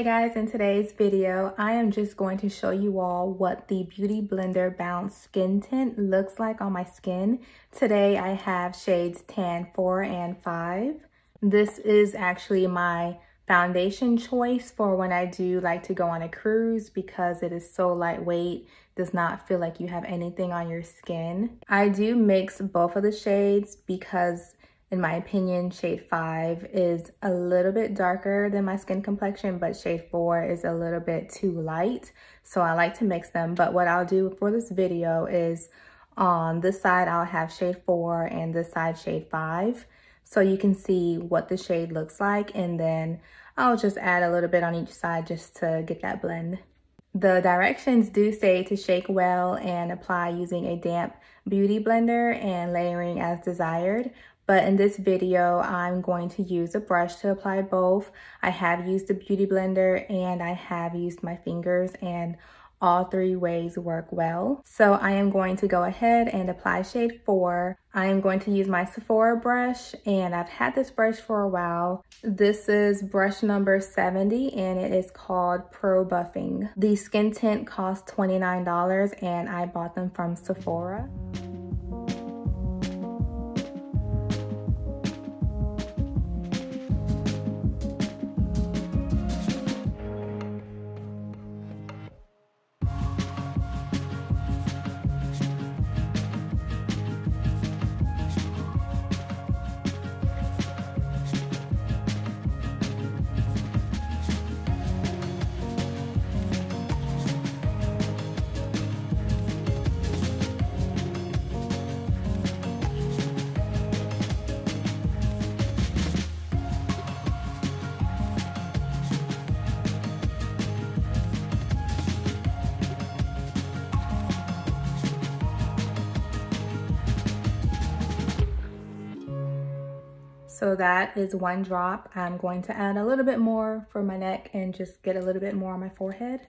Hey guys, in today's video, I am just going to show you all what the Beauty Blender Bounce Skin Tint looks like on my skin. Today I have shades Tan 4 and 5. This is actually my foundation choice for when I do like to go on a cruise because it is so lightweight, does not feel like you have anything on your skin. I do mix both of the shades because in my opinion, shade 5 is a little bit darker than my skin complexion, but shade 4 is a little bit too light. So I like to mix them. But what I'll do for this video is on this side, I'll have shade 4 and this side shade 5. So you can see what the shade looks like. And then I'll just add a little bit on each side just to get that blend. The directions do say to shake well and apply using a damp beauty blender and layering as desired. But in this video, I'm going to use a brush to apply both. I have used the beauty blender and I have used my fingers, and all three ways work well. So I am going to go ahead and apply shade 4. I am going to use my Sephora brush, and I've had this brush for a while. This is brush number 70 and it is called Pro Buffing. The skin tint cost $29 and I bought them from Sephora. So that is one drop. I'm going to add a little bit more for my neck and just get a little bit more on my forehead.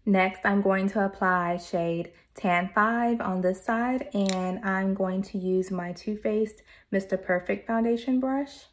Next, I'm going to apply shade Tan 5 on this side, and I'm going to use my Too Faced Mr. Perfect foundation brush.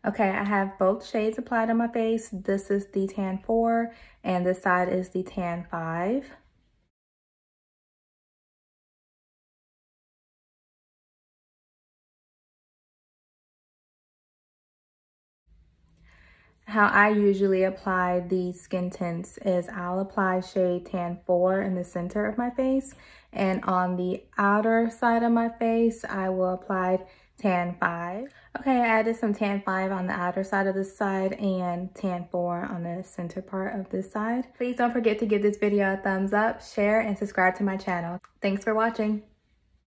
Okay, I have both shades applied on my face. This is the Tan 4 and this side is the Tan 5. How I usually apply these skin tints is I'll apply shade Tan 4 in the center of my face, and on the outer side of my face, I will apply Tan 5. Okay, I added some Tan 5 on the outer side of this side and Tan 4 on the center part of this side. Please don't forget to give this video a thumbs up, share, and subscribe to my channel. Thanks for watching.